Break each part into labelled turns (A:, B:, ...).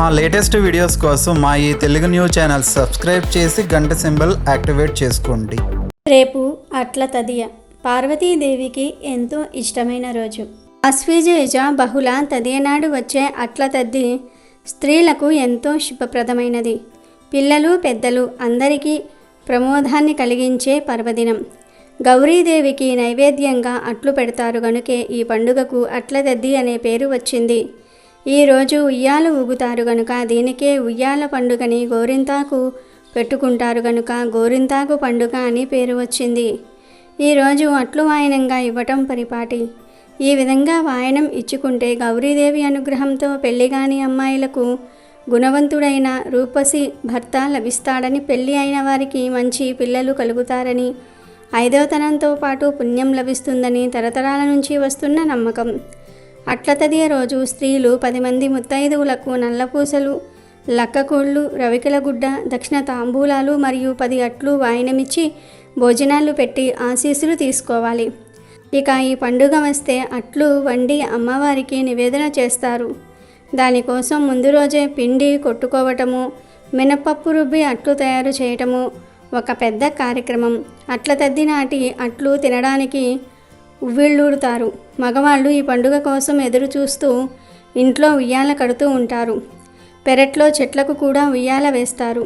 A: మా latest videos కోసం మా ఈ తెలుగు న్యూస్ ఛానల్ సబ్స్క్రైబ్ చేసి గంట సింబల్ యాక్టివేట్ చేసుకోండి.
B: రేపు అట్ల తదియ పార్వతీదేవికి ఎంతో ఇష్టమైన రోజు. ఆశ్వయుజ బహుళ తదియ నాడు వచ్చే అట్ల తద్ది స్త్రీలకు ఎంతో శుభప్రదమైనది. పిల్లలు పెద్దలు అందరికీ ప్రమోదాన్ని కలిగించే పర్వదినం. గౌరీదేవికి నైవేద్యంగా అట్లు పెడతారు గనుకే ఈ పండుగకు అట్ల తద్ది అనే పేరు వచ్చింది. ఈరోజు ఉయ్యాలు ఊగుతారు గనుక దీనికే ఉయ్యాల పండుగని గోరింతాకు పెట్టుకుంటారు గనుక గోరింతాకు పండుగ అని పేరు వచ్చింది. ఈరోజు అట్లు వాయనంగా ఇవ్వటం పరిపాటి. ఈ విధంగా వాయనం ఇచ్చుకుంటే గౌరీదేవి అనుగ్రహంతో పెళ్లిగాని అమ్మాయిలకు గుణవంతుడైన రూపసి భర్త లభిస్తాడని, పెళ్లి అయిన వారికి మంచి పిల్లలు కలుగుతారని, ఐదవతనంతో పాటు పుణ్యం లభిస్తుందని తరతరాల నుంచి వస్తున్న నమ్మకం. అట్ల తదియ రోజు స్త్రీలు 10 మంది ముత్తైదువులకు నల్లపూసలు, లక్కకోళ్ళు, రవికల గుడ్డ, దక్షిణ తాంబూలాలు మరియు 10 అట్లు వాయనమిచ్చి భోజనాలు పెట్టి ఆశీస్సులు తీసుకోవాలి. ఇక ఈ పండుగ వస్తే అట్లు వండి అమ్మవారికి నివేదన చేస్తారు. దానికోసం ముందు రోజే పిండి కొట్టుకోవటము, మినపప్పు రుబ్బి అట్లు తయారు చేయటము ఒక పెద్ద కార్యక్రమం. అట్ల తద్ది నాటి అట్లు తినడానికి ఉవ్విళ్ళూరుతారు. మగవాళ్ళు ఈ పండుగ కోసం ఎదురు చూస్తూ ఇంట్లో ఉయ్యాల కడుతూ ఉంటారు. పెరట్లో చెట్లకు కూడా ఉయ్యాల వేస్తారు.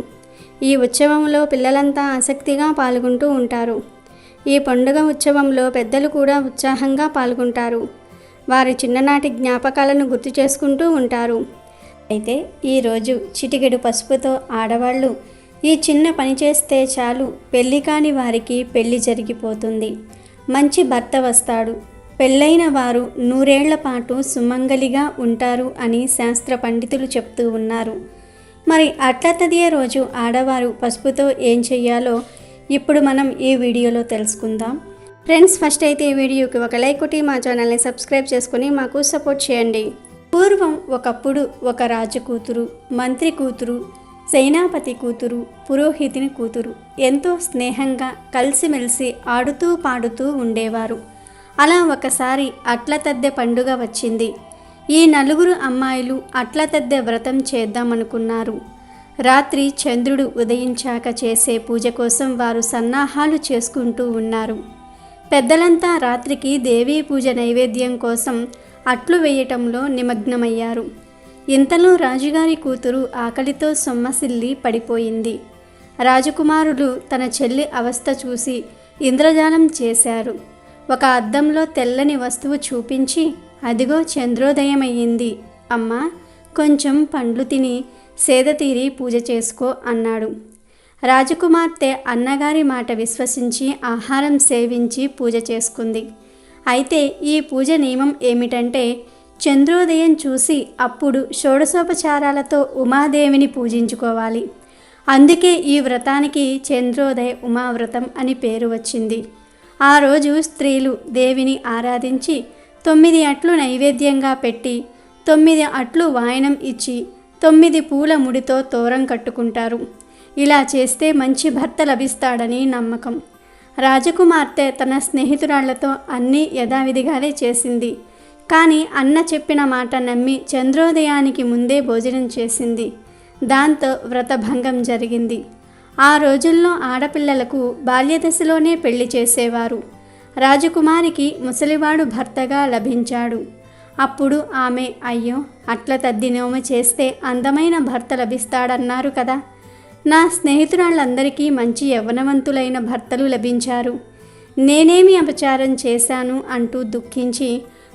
B: ఈ ఉత్సవంలో పిల్లలంతా ఆసక్తిగా పాల్గొంటూ ఉంటారు. ఈ పండుగ ఉత్సవంలో పెద్దలు కూడా ఉత్సాహంగా పాల్గొంటారు. వారి చిన్ననాటి జ్ఞాపకాలను గుర్తు చేసుకుంటూ ఉంటారు. అయితే ఈరోజు చిటికెడు పసుపుతో ఆడవాళ్ళు ఈ చిన్న పని చేస్తే చాలు పెళ్లి కాని వారికి పెళ్లి జరిగిపోతుంది, మంచి భర్త వస్తాడు, పెళ్ళైన వారు 100 ఏళ్ల పాటు సుమంగలిగా ఉంటారు అని శాస్త్ర పండితులు చెప్తూ ఉన్నారు. మరి అట్ల తదియ రోజు ఆడవారు పసుపుతో ఏం చెయ్యాలో ఇప్పుడు మనం ఈ వీడియోలో తెలుసుకుందాం. ఫ్రెండ్స్, ఫస్ట్ అయితే ఈ వీడియోకి ఒక లైక్ కొట్టి మా ఛానల్ని సబ్స్క్రైబ్ చేసుకుని మాకు సపోర్ట్ చేయండి. పూర్వం ఒకప్పుడు ఒక రాజు కూతురు, మంత్రి కూతురు, సేనాపతి కూతురు, పురోహితుని కూతురు ఎంతో స్నేహంగా కలిసిమెలిసి ఆడుతూ పాడుతూ ఉండేవారు. అలా ఒకసారి అట్ల తద్దె పండుగ వచ్చింది. ఈ 4 అమ్మాయిలు అట్ల తద్దె వ్రతం చేద్దామనుకున్నారు. రాత్రి చంద్రుడు ఉదయించాక చేసే పూజ కోసం వారు సన్నాహాలు చేసుకుంటూ ఉన్నారు. పెద్దలంతా రాత్రికి దేవీ పూజ నైవేద్యం కోసం అట్లు వేయటంలో నిమగ్నమయ్యారు. ఇంతలో రాజుగారి కూతురు ఆకలితో సొమ్మసిల్లి పడిపోయింది. రాజకుమారులు తన చెల్లి అవస్థ చూసి ఇంద్రజాలం చేశారు. ఒక అద్దంలో తెల్లని వస్తువు చూపించి, అదిగో చంద్రోదయమయ్యింది అమ్మా, కొంచెం పండ్లు తిని సేద తీరి పూజ చేసుకో అన్నాడు. రాజకుమార్తె అన్నగారి మాట విశ్వసించి ఆహారం సేవించి పూజ చేసుకుంది. అయితే ఈ పూజ నియమం ఏమిటంటే, చంద్రోదయం చూసి అప్పుడు షోడశోపచారాలతో ఉమాదేవిని పూజించుకోవాలి. అందుకే ఈ వ్రతానికి చంద్రోదయ ఉమావ్రతం అని పేరు వచ్చింది. ఆ రోజు స్త్రీలు దేవిని ఆరాధించి 9 అట్లు నైవేద్యంగా పెట్టి 9 అట్లు వాయనం ఇచ్చి 9 పూల ముడితో తోరం కట్టుకుంటారు. ఇలా చేస్తే మంచి భర్త లభిస్తాడని నమ్మకం. రాజకుమార్తె తన స్నేహితురాళ్లతో అన్నీ యథావిధిగానే చేసింది. కానీ అన్న చెప్పిన మాట నమ్మి చంద్రోదయానికి ముందే భోజనం చేసింది. దాంతో వ్రతభంగం జరిగింది. ఆ రోజుల్లో ఆడపిల్లలకు బాల్యదశలోనే పెళ్లి చేసేవారు. రాజకుమారికి ముసలివాడు భర్తగా లభించాడు. అప్పుడు ఆమె, అయ్యో, అట్ల తద్ది నోము చేస్తే అందమైన భర్త లభిస్తాడన్నారు కదా, నా స్నేహితురాళ్ళందరికీ మంచి యవ్వనవంతులైన భర్తలు లభించారు, నేనేమి అపచారం చేశాను అంటూ దుఃఖించి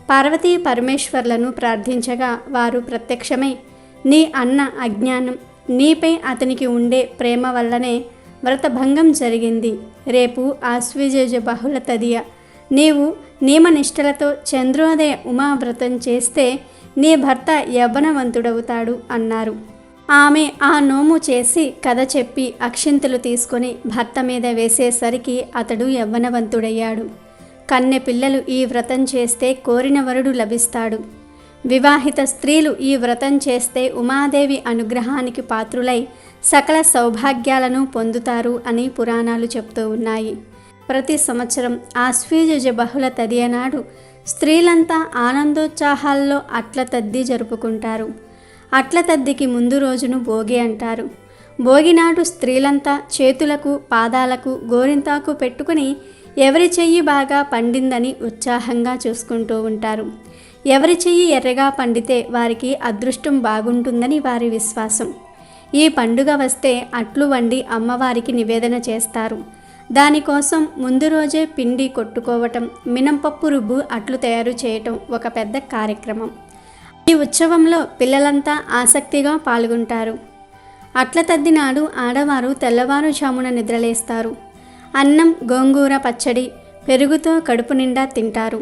B: పార్వతీ పరమేశ్వర్లను ప్రార్థించగా వారు ప్రత్యక్షమై, నీ అన్న అజ్ఞానం, నీపై అతనికి ఉండే ప్రేమ వల్లనే వ్రతభంగం జరిగింది. రేపు ఆశ్వయుజ బహుళ తదియ నీవు నియమనిష్టలతో చంద్రోదయ ఉమావ్రతం చేస్తే నీ భర్త యవ్వనవంతుడవుతాడు అన్నారు. ఆమె ఆ నోము చేసి కథ చెప్పి అక్షింతలు తీసుకొని భర్త మీద వేసేసరికి అతడు యవ్వనవంతుడయ్యాడు. కన్నె పిల్లలు ఈ వ్రతం చేస్తే కోరిన వరుడు లభిస్తాడు. వివాహిత స్త్రీలు ఈ వ్రతం చేస్తే ఉమాదేవి అనుగ్రహానికి పాత్రులై సకల సౌభాగ్యాలను పొందుతారు అని పురాణాలు చెప్తూ ఉన్నాయి. ప్రతి సంవత్సరం ఆశ్వయుజ బహుళ తదియ నాడు స్త్రీలంతా ఆనందోత్సాహాల్లో అట్ల తద్ది జరుపుకుంటారు. అట్ల తద్దికి ముందు రోజును భోగి అంటారు. భోగి నాడు స్త్రీలంతా చేతులకు పాదాలకు గోరింతాకు పెట్టుకుని ఎవరి చెయ్యి బాగా పండిందని ఉత్సాహంగా చూసుకుంటూ ఉంటారు. ఎవరి చెయ్యి ఎర్రగా పండితే వారికి అదృష్టం బాగుంటుందని వారి విశ్వాసం. ఈ పండుగ వస్తే అట్లు వండి అమ్మవారికి నివేదన చేస్తారు. దానికోసం ముందు రోజే పిండి కొట్టుకోవటం, మినంపప్పు రుబ్బు అట్లు తయారు చేయటం ఒక పెద్ద కార్యక్రమం. ఈ ఉత్సవంలో పిల్లలంతా ఆసక్తిగా పాల్గొంటారు. అట్ల తద్ది నాడు ఆడవారు తెల్లవారుజామున నిద్రలేస్తారు. అన్నం, గోంగూర పచ్చడి, పెరుగుతో కడుపు నిండా తింటారు.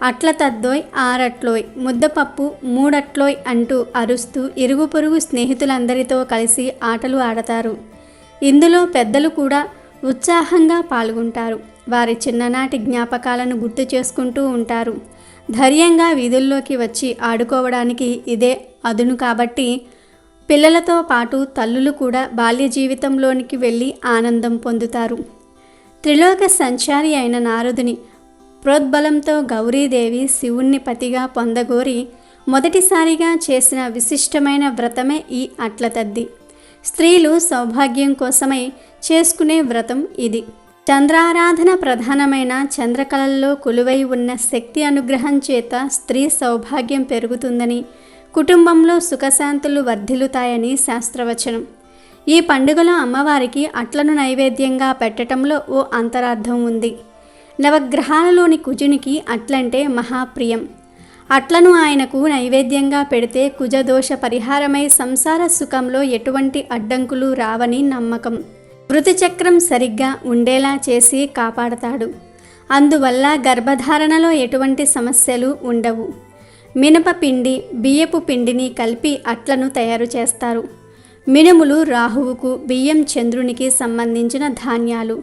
B: అట్ల తద్దోయ్, ఆరట్లోయ్, ముద్దపప్పు, మూడట్లోయ్ అంటూ అరుస్తూ ఇరుగు పొరుగు స్నేహితులందరితో కలిసి ఆటలు ఆడతారు. ఇందులో పెద్దలు కూడా ఉత్సాహంగా పాల్గొంటారు. వారి చిన్ననాటి జ్ఞాపకాలను గుర్తు చేసుకుంటూ ఉంటారు. ధైర్యంగా వీధుల్లోకి వచ్చి ఆడుకోవడానికి ఇదే అదును కాబట్టి పిల్లలతో పాటు తల్లులు కూడా బాల్య జీవితంలోనికి వెళ్ళి ఆనందం పొందుతారు. త్రిలోక సంచారి అయిన నారదుని ప్రోద్బలంతో గౌరీదేవి శివుణ్ణి పతిగా పొందగోరి మొదటిసారిగా చేసిన విశిష్టమైన వ్రతమే ఈ అట్ల తద్ది. స్త్రీలు సౌభాగ్యం కోసమై చేసుకునే వ్రతం ఇది. చంద్రారాధన ప్రధానమైన చంద్రకళల్లో కొలువై ఉన్న శక్తి అనుగ్రహం చేత స్త్రీ సౌభాగ్యం పెరుగుతుందని, కుటుంబంలో సుఖశాంతులు వర్ధిల్లుతాయని శాస్త్రవచనం. ఈ పండుగలో అమ్మవారికి అట్లను నైవేద్యంగా పెట్టడంలో ఓ అంతరార్థం ఉంది. నవగ్రహాలలోని కుజునికి అట్లంటే మహాప్రియం. అట్లను ఆయనకు నైవేద్యంగా పెడితే కుజదోష పరిహారమై సంసార సుఖంలో ఎటువంటి అడ్డంకులు రావని నమ్మకం. ఋతుచక్రం సరిగ్గా ఉండేలా చేసి కాపాడతాడు. అందువల్ల గర్భధారణలో ఎటువంటి సమస్యలు ఉండవు. మినపపిండి, బియ్యపు పిండిని కలిపి అట్లను తయారు చేస్తారు. మినుములు రాహువుకు, బియ్యం చంద్రునికి సంబంధించిన ధాన్యాలు.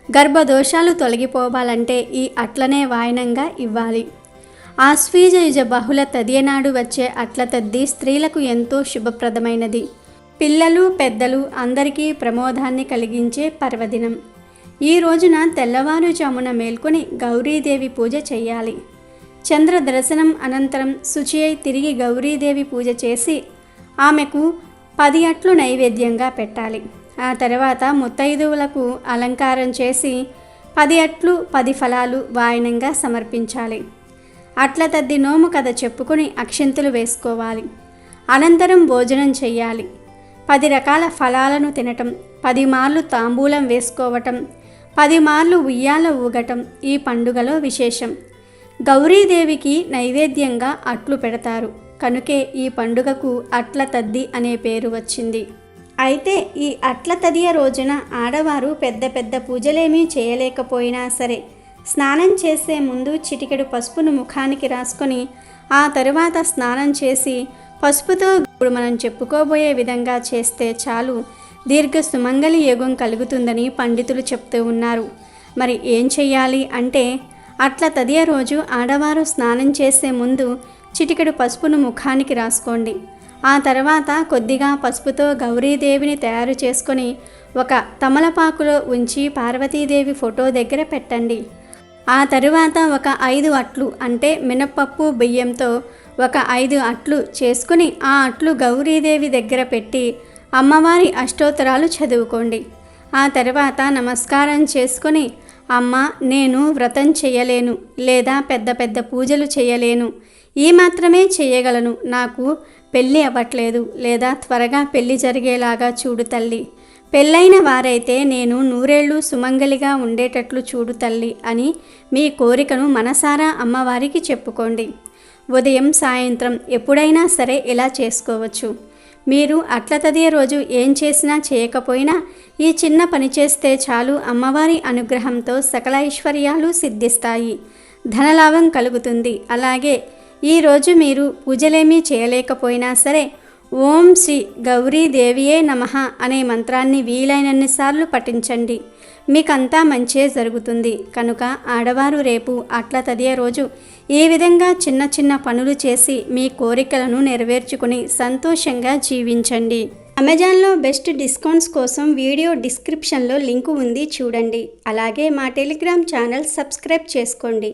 B: గర్భదోషాలు తొలగిపోవాలంటే ఈ అట్లనే వాయనంగా ఇవ్వాలి. ఆశ్వీజ బహుళ తదియనాడు వచ్చే అట్ల తద్ది స్త్రీలకు ఎంతో శుభప్రదమైనది. పిల్లలు, పెద్దలు అందరికీ ప్రమోదాన్ని కలిగించే పర్వదినం. ఈ రోజున తెల్లవారుజామున మేల్కొని గౌరీదేవి పూజ చేయాలి. చంద్ర దర్శనం అనంతరం శుచి అయి తిరిగి గౌరీదేవి పూజ చేసి ఆమెకు 10 అట్లు నైవేద్యంగా పెట్టాలి. ఆ తర్వాత ముత్తైదువులకు అలంకారం చేసి 10 అట్లు 10 ఫలాలు వాయనంగా సమర్పించాలి. అట్ల తద్ది నోము కథ చెప్పుకొని అక్షింతలు వేసుకోవాలి. అనంతరం భోజనం చెయ్యాలి. 10 రకాల ఫలాలను తినటం, 10 మార్లు తాంబూలం వేసుకోవటం, 10 మార్లు ఉయ్యాల ఊగటం ఈ పండుగలో విశేషం. గౌరీదేవికి నైవేద్యంగా అట్లు పెడతారు కనుకే ఈ పండుగకు అట్ల తద్ది అనే పేరు వచ్చింది. అయితే ఈ అట్ల తదియ రోజున ఆడవారు పెద్ద పెద్ద పూజలేమీ చేయలేకపోయినా సరే స్నానం చేసే ముందు చిటికెడు పసుపును ముఖానికి రాసుకొని ఆ తరువాత స్నానం చేసి పసుపుతో ఇప్పుడు మనం చెప్పుకోబోయే విధంగా చేస్తే చాలు దీర్ఘ సుమంగళి యోగం కలుగుతుందని పండితులు చెప్తూ ఉన్నారు. మరి ఏం చెయ్యాలి అంటే అట్ల తదియ రోజు ఆడవారు స్నానం చేసే ముందు చిటికెడు పసుపును ముఖానికి రాసుకోండి. ఆ తర్వాత కొద్దిగా పసుపుతో గౌరీదేవిని తయారు చేసుకొని ఒక తమలపాకులో ఉంచి పార్వతీదేవి ఫోటో దగ్గర పెట్టండి. ఆ తరువాత ఒక 5 అట్లు అంటే మినపప్పు బియ్యంతో ఒక 5 అట్లు చేసుకుని ఆ అట్లు గౌరీదేవి దగ్గర పెట్టి అమ్మవారి అష్టోత్తరాలు చదువుకోండి. ఆ తర్వాత నమస్కారం చేసుకొని అమ్మ, నేను వ్రతం చేయలేను లేదా పెద్ద పెద్ద పూజలు చేయలేను, ఈ మాత్రమే చేయగలను, నాకు పెళ్ళి అవ్వట్లేదు లేదా త్వరగా పెళ్ళి జరిగేలాగా చూడు తల్లి, పెళ్ళైన వారైతే నేను 100 ఏళ్ళు సుమంగలిగా ఉండేటట్లు చూడు తల్లి అని మీ కోరికను మనసారా అమ్మవారికి చెప్పుకోండి. ఉదయం సాయంత్రం ఎప్పుడైనా సరే ఇలా చేసుకోవచ్చు. మీరు అట్ల తదియ రోజు ఏం చేసినా చేయకపోయినా ఈ చిన్న పని చేస్తే చాలు అమ్మవారి అనుగ్రహంతో సకల ఐశ్వర్యాలు సిద్ధిస్తాయి, ధనలాభం కలుగుతుంది. అలాగే ఈరోజు మీరు పూజలేమీ చేయలేకపోయినా సరే ఓం శ్రీ గౌరీదేవియే నమః అనే మంత్రాన్ని వీలైనన్నిసార్లు పఠించండి. మీకంతా మంచే జరుగుతుంది. కనుక ఆడవారు రేపు అట్ల తదియ రోజు ఈ విధంగా చిన్న చిన్న పనులు చేసి మీ కోరికలను నెరవేర్చుకుని సంతోషంగా జీవించండి. అమెజాన్లో బెస్ట్ డిస్కౌంట్స్ కోసం వీడియో డిస్క్రిప్షన్లో లింకు ఉంది, చూడండి. అలాగే మా టెలిగ్రామ్ ఛానల్ సబ్స్క్రైబ్ చేసుకోండి.